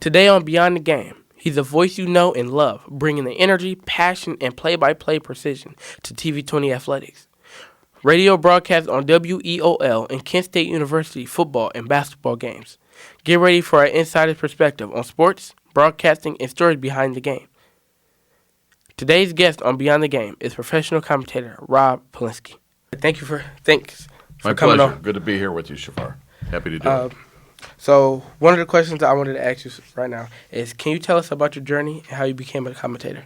Today on Beyond the Game, he's a voice you know and love, bringing the energy, passion, and play-by-play precision to TV20 athletics. Radio broadcast on WEOL and Kent State University football and basketball games. Get ready for our insider's perspective on sports, broadcasting, and stories behind the game. Today's guest on Beyond the Game is professional commentator Rob Polinsky. Thanks for coming pleasure. on. Good to be here with you, Shavar. Happy to do it. So one of the questions I wanted to ask you right now is, can you tell us about your journey and how you became a commentator?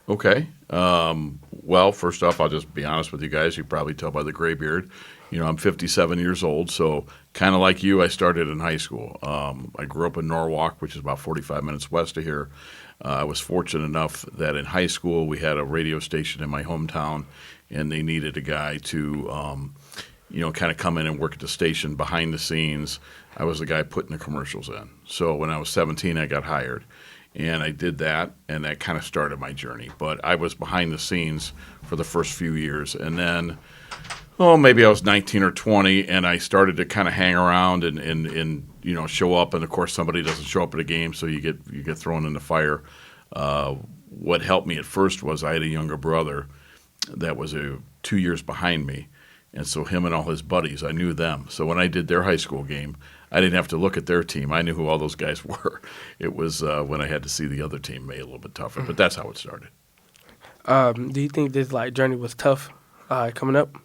Okay. Well, first off, I'll just be honest with you guys. You probably tell by the gray beard. You know, I'm 57 years old, so kind of like you, I started in high school. I grew up in Norwalk, which is about 45 minutes west of here. I was fortunate enough that in high school we had a radio station in my hometown, and they needed a guy to, kind of come in and work at the station behind the scenes. I was the guy putting the commercials in. So when I was 17, I got hired. And I did that, and that kind of started my journey. But I was behind the scenes for the first few years. And then, maybe I was 19 or 20, and I started to kind of hang around and show up. And, of course, somebody doesn't show up at a game, so you get thrown in the fire. What helped me at first was I had a younger brother that was 2 years behind me. And so him and all his buddies, I knew them. So when I did their high school game, I didn't have to look at their team. I knew who all those guys were. It was when I had to see the other team made it a little bit tougher. But that's how it started. Do you think this journey was tough coming up?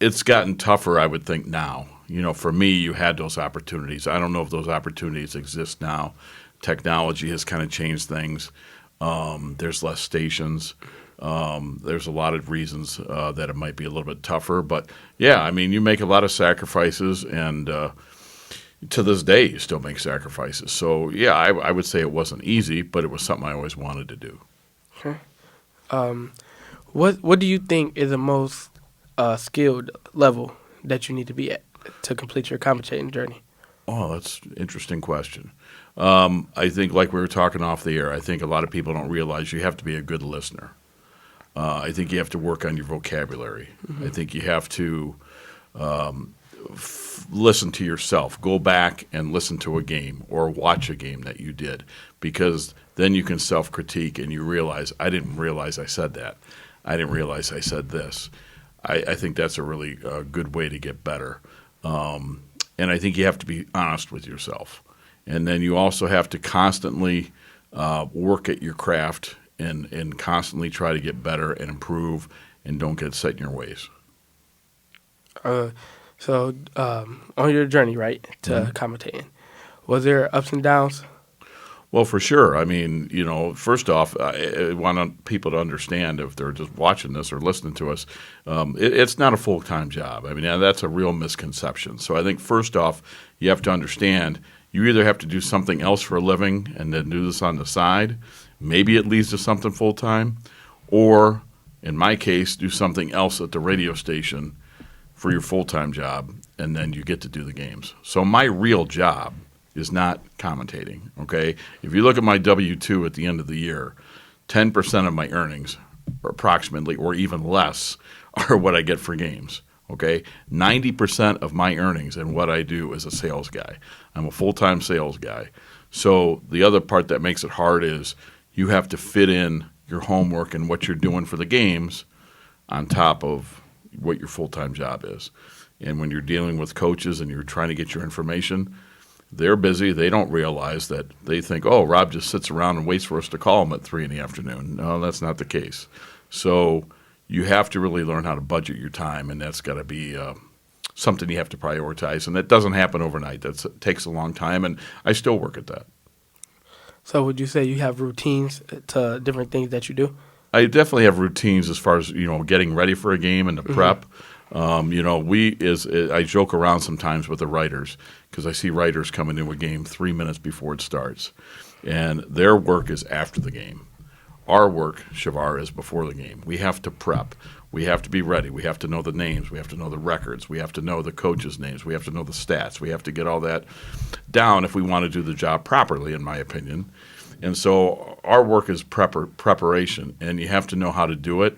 It's gotten tougher, I would think, now. For me, you had those opportunities. I don't know if those opportunities exist now. Technology has kind of changed things. There's less stations. There's a lot of reasons that it might be a little bit tougher. But, yeah, I mean, you make a lot of sacrifices, and to this day you still make sacrifices. So, yeah, I would say it wasn't easy, but it was something I always wanted to do. Okay. What do you think is the most skilled level that you need to be at to complete your commentating journey? Oh, that's an interesting question. I think, like we were talking off the air, I think a lot of people don't realize you have to be a good listener. I think you have to work on your vocabulary. Mm-hmm. I think you have to listen to yourself. Go back and listen to a game or watch a game that you did, because then you can self-critique and you realize, I didn't realize I said that. I didn't realize I said this. I think that's a really good way to get better. And I think you have to be honest with yourself. And then you also have to constantly work at your craft and constantly try to get better and improve and don't get set in your ways. So on your journey, right, to commentating, was there ups and downs? Well, for sure. I mean, first off, I want people to understand, if they're just watching this or listening to us, it's not a full-time job. I mean, that's a real misconception. So I think first off, you have to understand you either have to do something else for a living and then do this on the side. Maybe it leads to something full-time, or, in my case, do something else at the radio station for your full-time job, and then you get to do the games. So my real job is not commentating, okay? If you look at my W-2 at the end of the year, 10% of my earnings, or approximately, or even less, are what I get for games, okay? 90% of my earnings and what I do is a sales guy. I'm a full-time sales guy. So the other part that makes it hard is you have to fit in your homework and what you're doing for the games on top of what your full-time job is. And when you're dealing with coaches and you're trying to get your information, they're busy. They don't realize that. They think, oh, Rob just sits around and waits for us to call him at 3 in the afternoon. No, that's not the case. So you have to really learn how to budget your time, and that's got to be something you have to prioritize. And that doesn't happen overnight. It takes a long time, and I still work at that. So would you say you have routines to different things that you do? I definitely have routines as far as, getting ready for a game and the prep. I joke around sometimes with the writers, because I see writers coming into a game 3 minutes before it starts. And their work is after the game. Our work, Shavar, is before the game. We have to prep. We have to be ready. We have to know the names. We have to know the records. We have to know the coaches' names. We have to know the stats. We have to get all that down if we want to do the job properly, in my opinion. And so our work is preparation, and you have to know how to do it.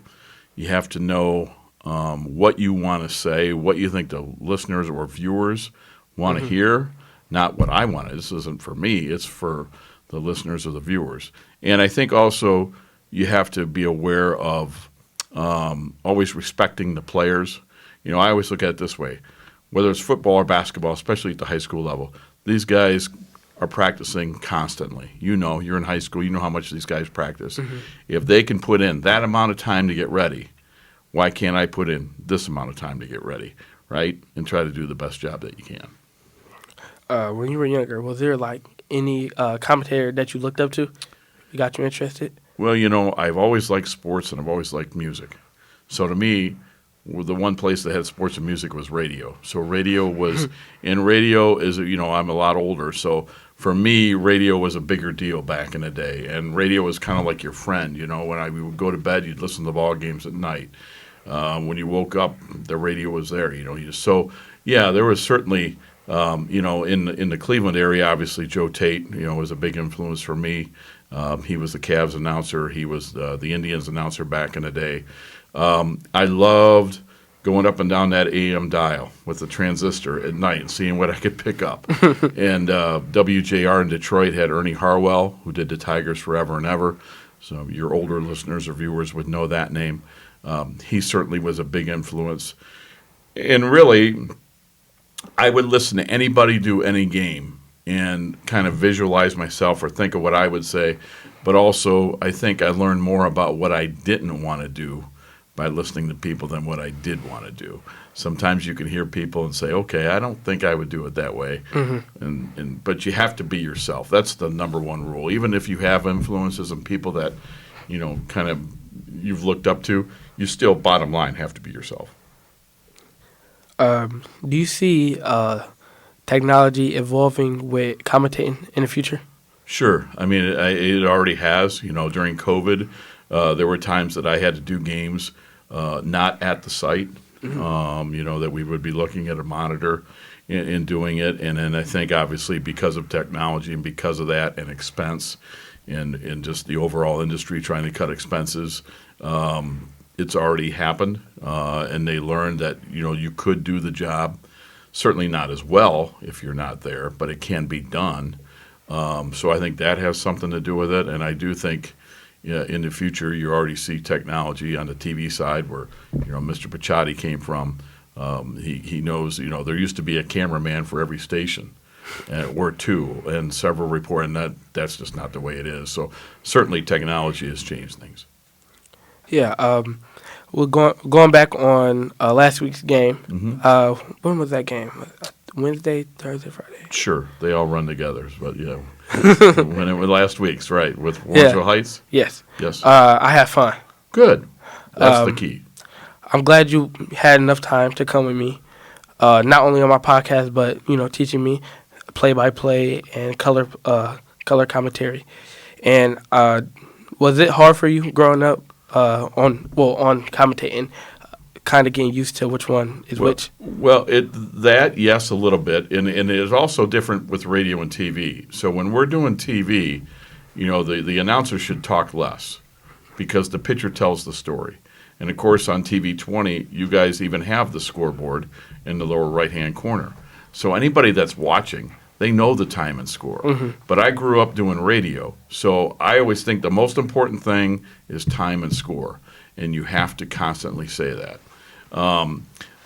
You have to know what you want to say, what you think the listeners or viewers want to hear, not what I wanted. This isn't for me. It's for the listeners or the viewers. And I think also you have to be aware of always respecting the players. I always look at it this way. Whether it's football or basketball, especially at the high school level, these guys are practicing constantly. You're in high school. You know how much these guys practice. Mm-hmm. If they can put in that amount of time to get ready, why can't I put in this amount of time to get ready, right? And try to do the best job that you can. When you were younger, was there any commentator that you looked up to? You got you interested? Well, I've always liked sports and I've always liked music. So to me, the one place that had sports and music was radio. So radio was, and radio is, I'm a lot older. So for me, radio was a bigger deal back in the day. And radio was kind of like your friend. When we would go to bed, you'd listen to the ball games at night. When you woke up, the radio was there. So yeah, there was certainly, in the Cleveland area, obviously Joe Tate, was a big influence for me. He was the Cavs announcer. He was the Indians announcer back in the day. I loved going up and down that AM dial with the transistor at night and seeing what I could pick up. And WJR in Detroit had Ernie Harwell, who did the Tigers Forever and Ever. So your older listeners or viewers would know that name. He certainly was a big influence. And really, I would listen to anybody do any game and kind of visualize myself or think of what I would say. But also, I think I learned more about what I didn't want to do by listening to people than what I did want to do. Sometimes you can hear people and say, okay, I don't think I would do it that way. Mm-hmm. But you have to be yourself. That's the number one rule. Even if you have influences and people that, kind of you've looked up to, you still, bottom line, have to be yourself. Do you see technology evolving with commentating in the future? Sure. I mean, it already has. During COVID, there were times that I had to do games not at the site, mm-hmm. That we would be looking at a monitor in doing it. And then I think, obviously, because of technology and because of that and expense and just the overall industry trying to cut expenses, it's already happened. And they learned that, you could do the job. Certainly not as well if you're not there, but it can be done. So I think that has something to do with it. And I do think in the future you already see technology on the TV side where, Mr. Pachotti came from. He knows, there used to be a cameraman for every station or two and several report, and that's just not the way it is. So certainly technology has changed things. Yeah. We're going back on last week's game. Mm-hmm. When was that game? Wednesday, Thursday, Friday? Sure. They all run together. But, when it was last week's, right, with Warrensville Heights? Yes. Yes. I had fun. Good. That's the key. I'm glad you had enough time to come with me, not only on my podcast, but, teaching me play-by-play and color commentary. And was it hard for you growing up on commentating, kind of getting used to which one is which? Well, yes, a little bit, and it is also different with radio and TV. So when we're doing TV, the announcer should talk less because the pitcher tells the story. And of course, on TV20, you guys even have the scoreboard in the lower right-hand corner. So anybody that's watching, they know the time and score. Mm-hmm. But I grew up doing radio, so I always think the most important thing is time and score, and you have to constantly say that.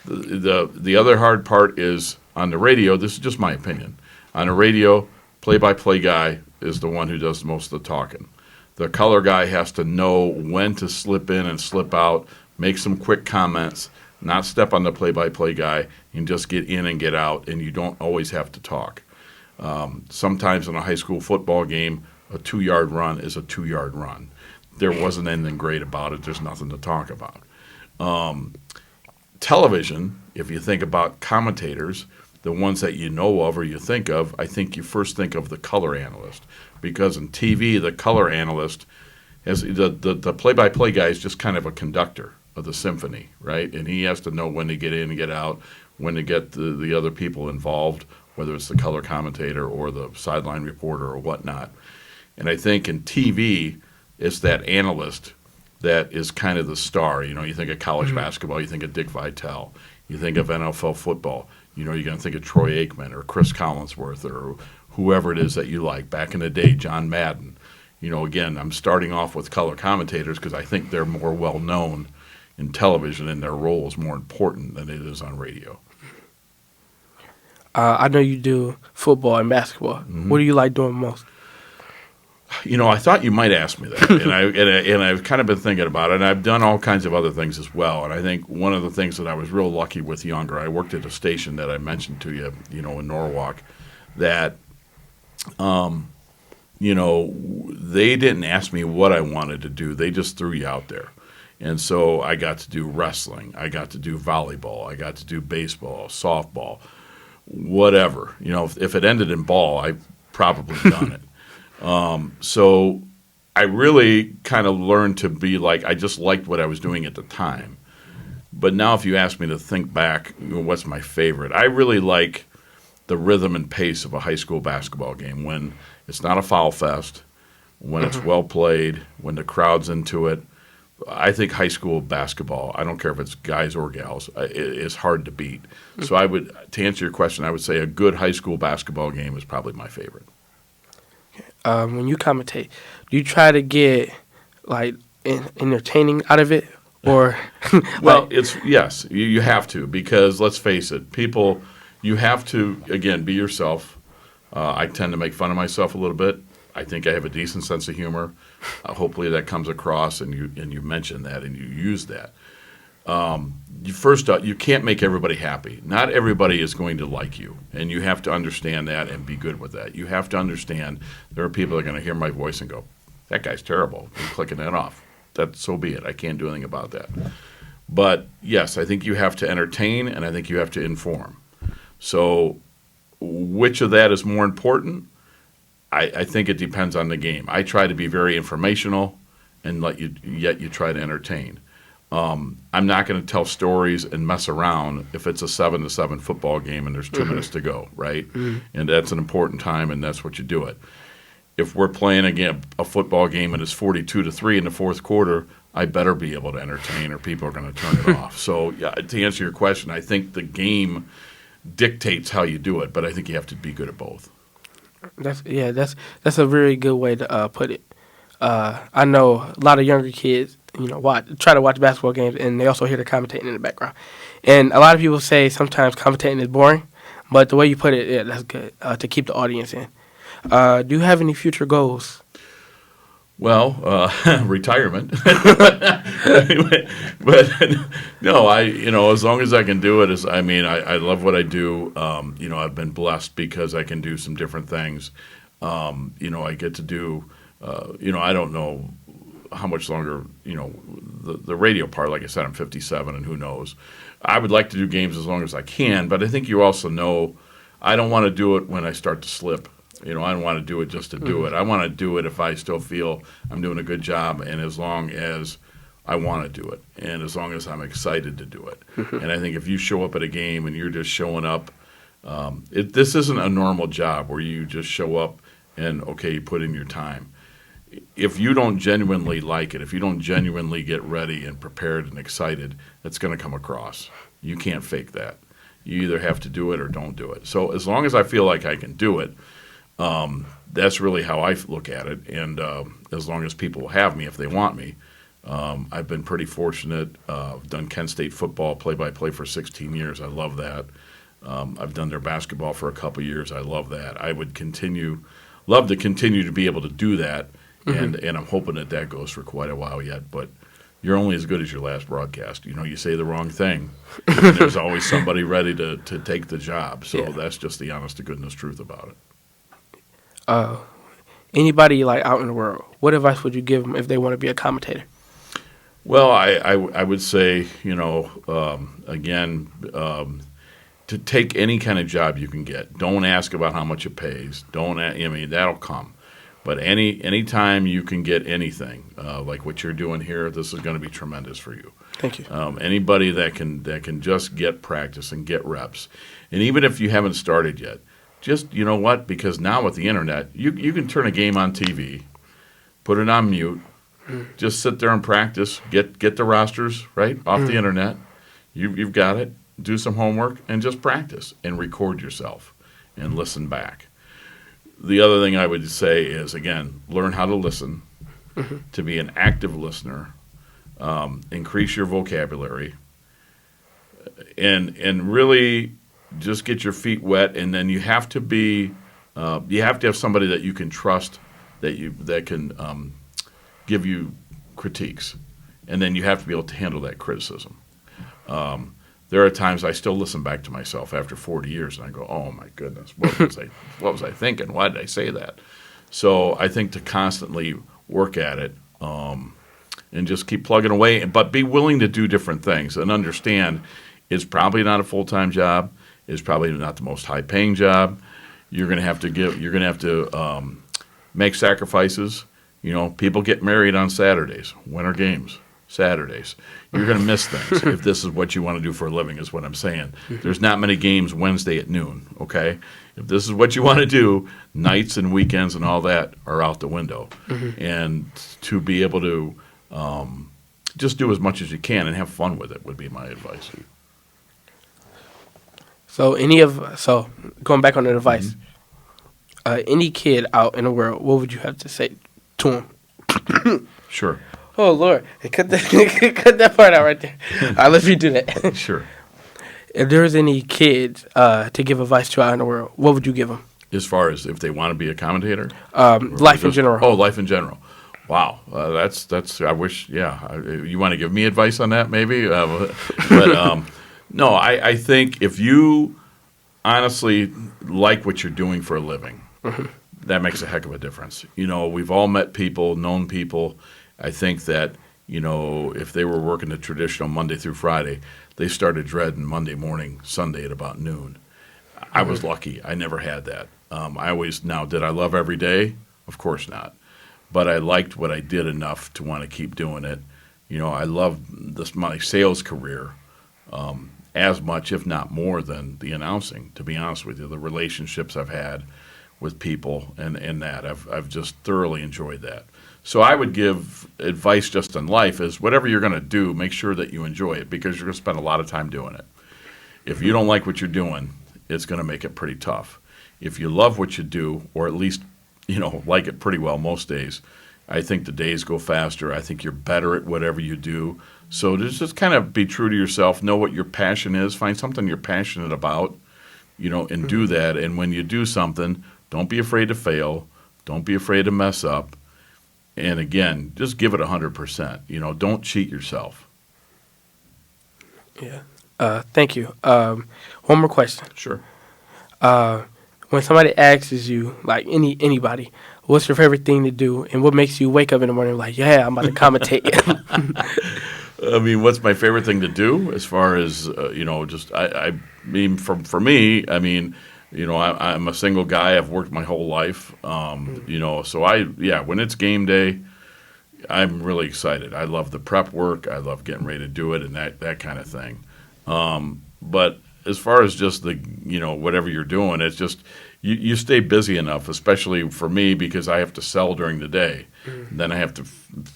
The other hard part is on the radio, this is just my opinion, on the radio, play-by-play guy is the one who does most of the talking. The color guy has to know when to slip in and slip out, make some quick comments, not step on the play-by-play guy, and just get in and get out, and you don't always have to talk. Sometimes in a high school football game, a 2-yard run is a 2-yard run. There wasn't anything great about it. There's nothing to talk about. Television, if you think about commentators, the ones that you know of or you think of, I think you first think of the color analyst. Because in TV, the color analyst, the play-by-play guy is just kind of a conductor of the symphony, right? And he has to know when to get in and get out, when to get the other people involved, whether it's the color commentator or the sideline reporter or whatnot. And I think in TV, it's that analyst that is kind of the star. You think of college basketball, you think of Dick Vitale. You think of NFL football, You're going to think of Troy Aikman or Chris Collinsworth or whoever it is that you like. Back in the day, John Madden. Again, I'm starting off with color commentators because I think they're more well-known in television and their role is more important than it is on radio. I know you do football and basketball. Mm-hmm. What do you like doing most? I thought you might ask me that, and I've kind of been thinking about it, and I've done all kinds of other things as well. And I think one of the things that I was real lucky with younger, I worked at a station that I mentioned to you, in Norwalk, that, they didn't ask me what I wanted to do. They just threw you out there. And so I got to do wrestling. I got to do volleyball. I got to do baseball, softball, whatever. If it ended in ball, I've probably done it. So I really kind of learned to be like, I just liked what I was doing at the time. But now if you ask me to think back, what's my favorite? I really like the rhythm and pace of a high school basketball game when it's not a foul fest, when it's well played, when the crowd's into it. I think high school basketball, I don't care if it's guys or gals, is hard to beat. So to answer your question, I would say a good high school basketball game is probably my favorite. When you commentate, do you try to get entertaining out of it, or? Well, yes, you have to, because let's face it, people, you have to again be yourself. I tend to make fun of myself a little bit. I think I have a decent sense of humor. Hopefully that comes across, and you mention that and you use that. You can't make everybody happy. Not everybody is going to like you, and you have to understand that and be good with that. You have to understand there are people that are going to hear my voice and go, that guy's terrible. I'm clicking that off. So be it. I can't do anything about that. But, yes, I think you have to entertain, and I think you have to inform. So which of that is more important? I think it depends on the game. I try to be very informational, and yet you try to entertain. I'm not going to tell stories and mess around if it's a 7-7 football game and there's 2 minutes to go, right? And that's an important time, and that's what you do it. If we're playing again a football game and it's 42-3 in the fourth quarter, I better be able to entertain, or people are going to turn it off. So, yeah, to answer your question, I think the game dictates how you do it, but I think you have to be good at both. That's a very good way to put it. I know a lot of younger kids, try to watch basketball games, and they also hear the commentating in the background. And a lot of people say sometimes commentating is boring, but the way you put it, yeah, that's good to keep the audience in. Do you have any future goals? Well, retirement. but no, as long as I can do it, I love what I do. I've been blessed because I can do some different things. I get to do, I don't know how much longer, the radio part, like I said, I'm 57 and who knows. I would like to do games as long as I can, but I think you also know I don't want to do it when I start to slip. I don't want to do it just to do it. I want to do it if I still feel I'm doing a good job, and as long as I want to do it, and as long as I'm excited to do it. And I think if you show up at a game and you're just showing up, this isn't a normal job where you just show up and, okay, you put in your time. If you don't genuinely like it, if you don't genuinely get ready and prepared and excited, that's going to come across. You can't fake that. You either have to do it or don't do it. So as long as I feel like I can do it, that's really how I look at it, and as long as people will have me if they want me. I've been pretty fortunate. I've done Kent State football play-by-play for 16 years. I love that. I've done their basketball for a couple years. I love that. I would love to continue to be able to do that, and I'm hoping that goes for quite a while yet, but you're only as good as your last broadcast. You say the wrong thing, and there's always somebody ready to take the job, so That's just the honest-to-goodness truth about it. Anybody out in the world, what advice would you give them if they want to be a commentator? Well, I would say, again, to take any kind of job you can get. Don't ask about how much it pays. That'll come. But any time you can get anything, like what you're doing here, this is going to be tremendous for you. Thank you. Anybody that can just get practice and get reps, and even if you haven't started yet, just, because now with the internet, you can turn a game on TV, put it on mute, just sit there and practice, get the rosters, right, off the internet. You've got it. do some homework, and just practice and record yourself and listen back. The other thing I would say is, again, learn how to listen, to be an active listener, increase your vocabulary, and really just get your feet wet. And then you have to have somebody that you can trust, that can give you critiques, and then you have to be able to handle that criticism. There are times I still listen back to myself after 40 years, and I go, "Oh my goodness, what was I thinking? Why did I say that?" So I think to constantly work at it, and just keep plugging away, but be willing to do different things and understand it's probably not a full-time job. It's probably not the most high-paying job. You're going to have to make sacrifices. People get married on Saturdays, winter games, Saturdays. You're going to miss things if this is what you want to do for a living, is what I'm saying. There's not many games Wednesday at noon, okay? If this is what you want to do, nights and weekends and all that are out the window. And to be able to just do as much as you can and have fun with it would be my advice. So going back on the advice, any kid out in the world, what would you have to say to him? Sure. Oh, Lord. Cut that part out right there. All right, let's redo that. Sure. If there's any kids to give advice to out in the world, what would you give them? As far as if they want to be a commentator? Life in general. Oh, life in general. Wow. That's. I wish, yeah. You want to give me advice on that, maybe? No, I think if you honestly like what you're doing for a living, that makes a heck of a difference. We've all met people, known people. I think that, if they were working the traditional Monday through Friday, they started dreading Monday morning, Sunday at about noon. I was lucky. I never had that. Did I love every day? Of course not. But I liked what I did enough to want to keep doing it. I loved my sales career as much, if not more, than the announcing, to be honest with you. The relationships I've had with people and that, I've just thoroughly enjoyed that. So I would give advice just on life is whatever you're going to do, make sure that you enjoy it, because you're going to spend a lot of time doing it. If you don't like what you're doing, it's going to make it pretty tough. If you love what you do, or at least, like it pretty well most days, I think the days go faster. I think you're better at whatever you do. So just kind of be true to yourself, know what your passion is, find something you're passionate about, and do that. And when you do something, don't be afraid to fail. Don't be afraid to mess up. And again, just give it 100%. Don't cheat yourself. Yeah. Thank you. One more question. Sure. When somebody asks you, like anybody, what's your favorite thing to do, and what makes you wake up in the morning like, yeah, I'm about to commentate? I mean, what's my favorite thing to do as far as, for me, I'm a single guy. I've worked my whole life, so when it's game day, I'm really excited. I love the prep work. I love getting ready to do it and that kind of thing. But as far as just whatever you're doing, it's just you stay busy enough, especially for me, because I have to sell during the day. Then I have to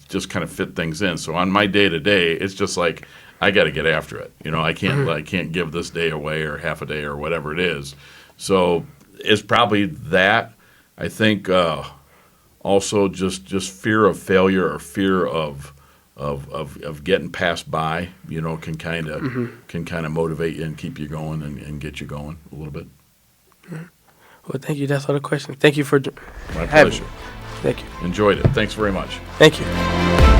just kind of fit things in. So on my day-to-day, it's just like I got to get after it. I can't give this day away or half a day or whatever it is. So it's probably that. I think also just fear of failure or fear of getting passed by, can kind of motivate you and keep you going and get you going a little bit. Well, thank you. That's all the questions. Thank you for my pleasure. Thank you. Enjoyed it. Thanks very much. Thank you.